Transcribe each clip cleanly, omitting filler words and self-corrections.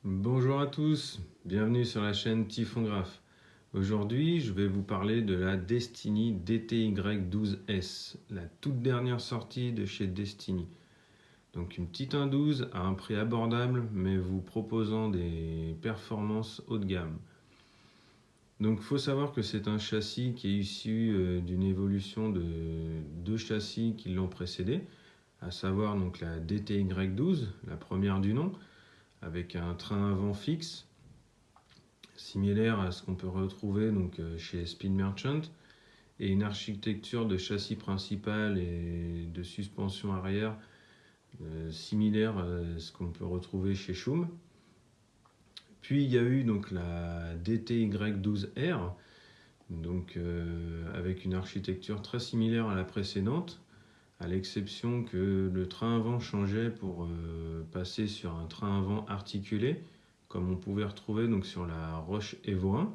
Bonjour à tous, bienvenue sur la chaîne Typhongraphe. Aujourd'hui, je vais vous parler de la Destiny DTY12S, la toute dernière sortie de chez Destiny. Donc une petite 1.12 à un prix abordable, mais vous proposant des performances haut de gamme. Donc il faut savoir que c'est un châssis qui est issu d'une évolution de deux châssis qui l'ont précédé, à savoir donc la DTY12, la première du nom, avec un train avant fixe, similaire à ce qu'on peut retrouver donc, chez Speed Merchant, et une architecture de châssis principal et de suspension arrière similaire à ce qu'on peut retrouver chez Schum. Puis il y a eu donc la DTY12R, donc, avec une architecture très similaire à la précédente, à l'exception que le train avant changeait pour passer sur un train avant articulé, comme on pouvait retrouver donc, sur la Roche Evo 1.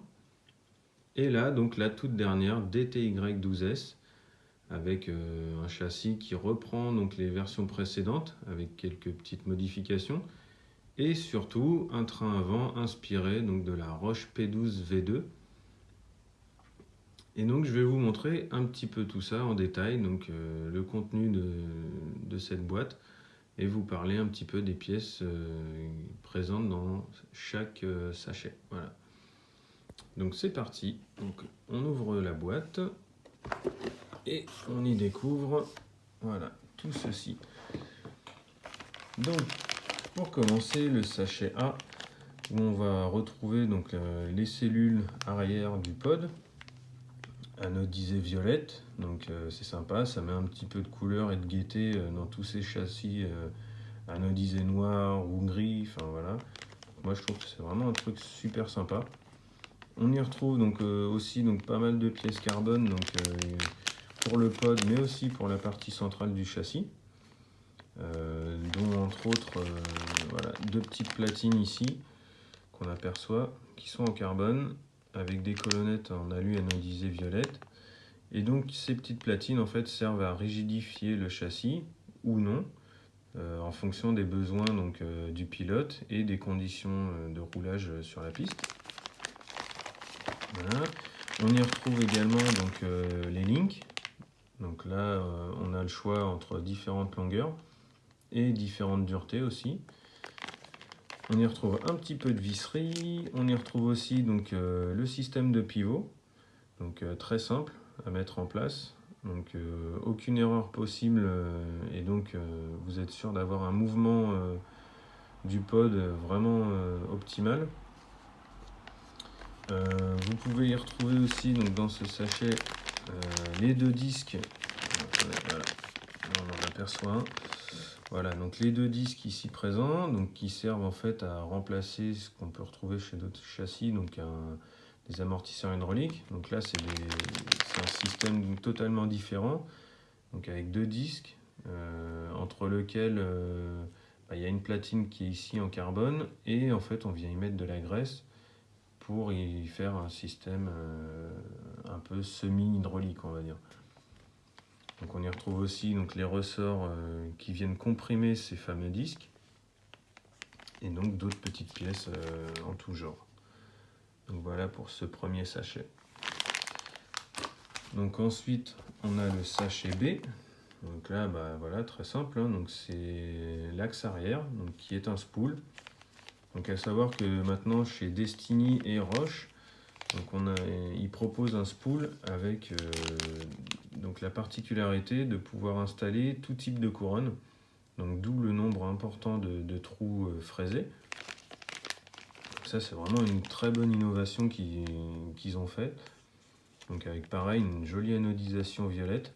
Et là, donc la toute dernière DTY12S, avec un châssis qui reprend donc, les versions précédentes, avec quelques petites modifications, et surtout un train avant inspiré donc, de la Roche P12 V2. Et donc je vais vous montrer un petit peu tout ça en détail, donc le contenu de cette boîte, et vous parler un petit peu des pièces présentes dans chaque sachet. Voilà. Donc c'est parti, donc, on ouvre la boîte et on y découvre voilà, tout ceci. Donc pour commencer, le sachet A, où on va retrouver donc, les cellules arrière du pod, anodisées violette, donc c'est sympa, ça met un petit peu de couleur et de gaieté dans tous ces châssis anodisés noir ou gris, enfin voilà. Moi je trouve que c'est vraiment un truc super sympa. On y retrouve donc aussi donc, pas mal de pièces carbone donc, pour le pod, mais aussi pour la partie centrale du châssis, dont entre autres voilà, deux petites platines ici qu'on aperçoit, qui sont en carbone, avec des colonnettes en alu anodisé violette. Et donc ces petites platines en fait servent à rigidifier le châssis ou non, en fonction des besoins donc, du pilote et des conditions de roulage sur la piste. Voilà. On y retrouve également donc, les links. Donc là, on a le choix entre différentes longueurs et différentes duretés aussi. On y retrouve un petit peu de visserie. On y retrouve aussi donc, le système de pivot, donc très simple à mettre en place. Donc aucune erreur possible et donc vous êtes sûr d'avoir un mouvement du pod vraiment optimal. Vous pouvez y retrouver aussi donc, dans ce sachet les deux disques. Voilà, on en aperçoit un. Voilà, donc les deux disques ici présents, donc qui servent en fait à remplacer ce qu'on peut retrouver chez d'autres châssis, donc des amortisseurs hydrauliques. Donc là, c'est un système totalement différent, donc avec deux disques, entre lesquels il y a une platine qui est ici en carbone, et en fait, on vient y mettre de la graisse pour y faire un système un peu semi-hydraulique, on va dire. Donc on y retrouve aussi donc, les ressorts qui viennent comprimer ces fameux disques, et donc d'autres petites pièces en tout genre. Donc voilà pour ce premier sachet. Donc ensuite on a le sachet B. Donc là voilà, très simple, hein. Donc c'est l'axe arrière donc, qui est un spool. Donc à savoir que maintenant chez Destiny et Roche, donc ils proposent un spool avec donc la particularité de pouvoir installer tout type de couronne, donc d'où le nombre important de trous fraisés. Donc ça c'est vraiment une très bonne innovation qu'ils ont fait. Donc avec pareil une jolie anodisation violette.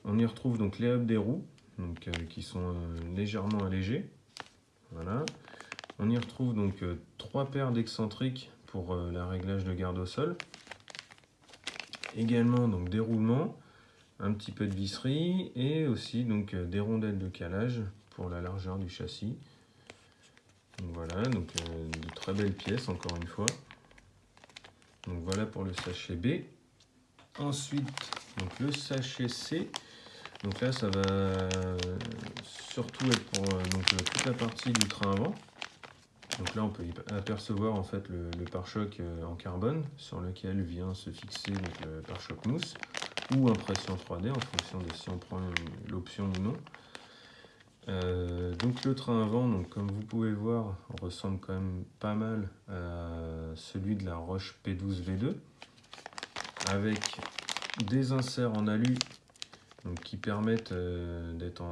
On y retrouve donc les hubs des roues, donc, qui sont légèrement allégés. Voilà. On y retrouve donc 3 paires d'excentriques pour le réglage de garde au sol. Également donc des roulements, un petit peu de visserie et aussi donc des rondelles de calage pour la largeur du châssis. Donc voilà, donc de très belles pièces encore une fois. Donc voilà pour le sachet B. Ensuite donc le sachet C. Donc là ça va surtout être pour donc, toute la partie du train avant. Donc là on peut apercevoir en fait le pare-choc en carbone sur lequel vient se fixer donc, le pare-choc mousse ou impression 3D en fonction de si on prend l'option ou non. Donc le train avant, donc comme vous pouvez voir, ressemble quand même pas mal à celui de la Roche P12 V2 avec des inserts en alu donc, qui permettent d'être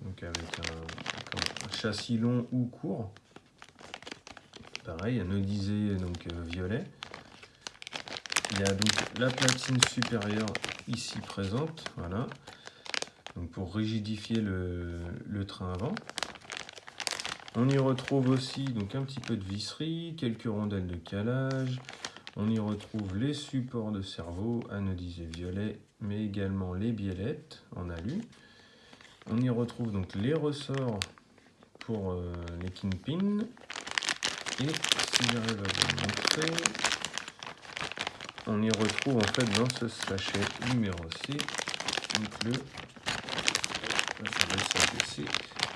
donc avec un châssis long ou court. Pareil, anodisé donc violet. Il y a donc la platine supérieure ici présente, voilà. Donc pour rigidifier le train avant. On y retrouve aussi donc un petit peu de visserie, quelques rondelles de calage. On y retrouve les supports de cerveau anodisés violet, mais également les biellettes en alu. On y retrouve donc les ressorts pour les kingpins. Et si j'arrive à vous le montrer, on y retrouve en fait dans ce sachet numéro C, donc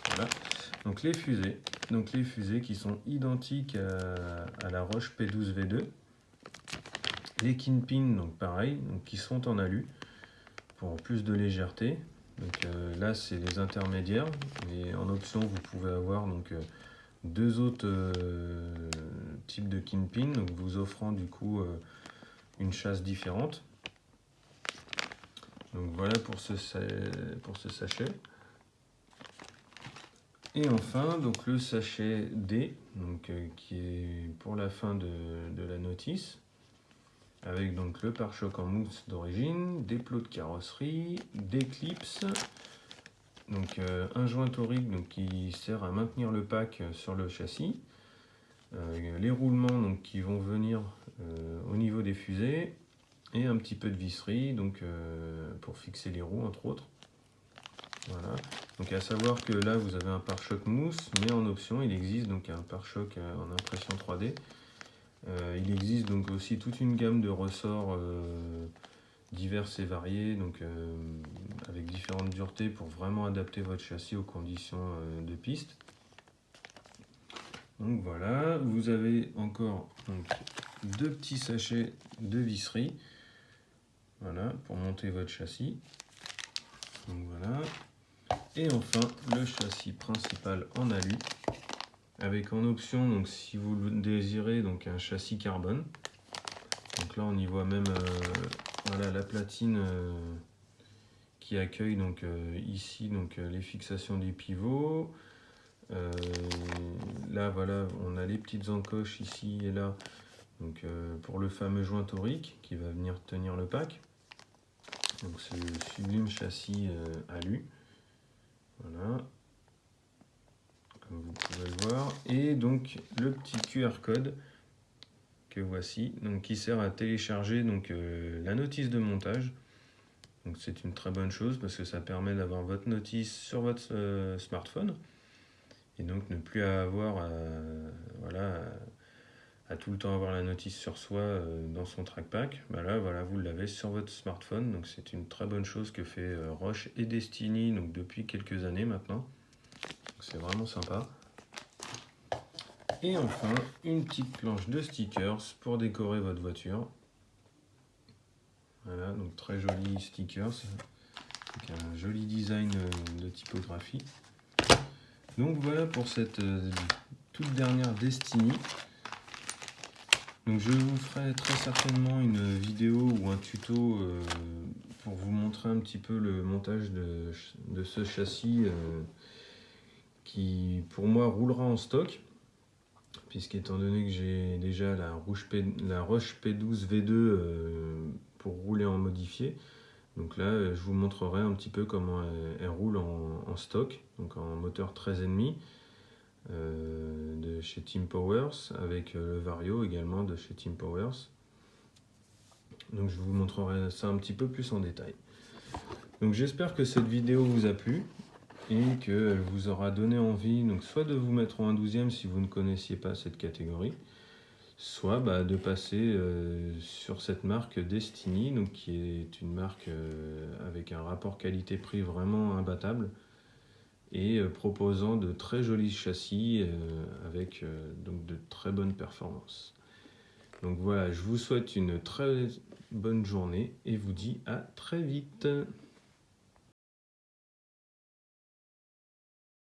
voilà. Donc les fusées qui sont identiques à la Roche P12 V2. Les kingpins, donc pareil, donc qui sont en alu pour plus de légèreté. Donc là c'est les intermédiaires et en option vous pouvez avoir donc deux autres types de kingpins, donc vous offrant du coup une chasse différente. Donc voilà pour ce sachet. Et enfin donc le sachet D, donc, qui est pour la fin de la notice, avec donc le pare-choc en mousse d'origine, des plots de carrosserie, des clips, donc un joint torique donc, qui sert à maintenir le pack sur le châssis, les roulements donc, qui vont venir au niveau des fusées, et un petit peu de visserie donc, pour fixer les roues entre autres. Voilà. Donc à savoir que là vous avez un pare-choc mousse, mais en option il existe donc un pare-choc en impression 3D. Il existe donc aussi toute une gamme de ressorts divers et variés, donc avec différentes duretés pour vraiment adapter votre châssis aux conditions de piste. Donc voilà, vous avez encore donc, deux petits sachets de visserie, voilà, pour monter votre châssis. Donc voilà. Et enfin le châssis principal en alu, avec en option, donc si vous le désirez, donc un châssis carbone. Donc là on y voit même voilà, la platine qui accueille donc ici donc les fixations du pivot. Là voilà, on a les petites encoches ici et là, donc pour le fameux joint torique qui va venir tenir le pack. Donc c'est le sublime châssis alu. Voilà, comme vous pouvez le voir. Et donc le petit QR code que voici, donc qui sert à télécharger donc la notice de montage. Donc c'est une très bonne chose parce que ça permet d'avoir votre notice sur votre smartphone et donc ne plus avoir voilà, à tout le temps avoir la notice sur soi dans son trackpack. Bah là voilà, vous l'avez sur votre smartphone, donc c'est une très bonne chose que fait Roche et Destiny donc depuis quelques années maintenant. C'est vraiment sympa. Et enfin, une petite planche de stickers pour décorer votre voiture. Voilà, donc très joli stickers, avec un joli design de typographie. Donc voilà pour cette toute dernière Destiny. Donc je vous ferai très certainement une vidéo ou un tuto pour vous montrer un petit peu le montage de ce châssis qui pour moi roulera en stock, puisqu'étant donné que j'ai déjà la Roche P12 V2 pour rouler en modifié. Donc là, je vous montrerai un petit peu comment elle roule en stock, donc en moteur 13,5 de chez Team Powers, avec le Vario également de chez Team Powers. Donc je vous montrerai ça un petit peu plus en détail. Donc j'espère que cette vidéo vous a plu et qu'elle vous aura donné envie, donc soit de vous mettre en 1/12e si vous ne connaissiez pas cette catégorie, soit de passer sur cette marque Destiny, donc qui est une marque avec un rapport qualité-prix vraiment imbattable et proposant de très jolis châssis avec donc de très bonnes performances. Donc voilà, je vous souhaite une très bonne journée et vous dis à très vite.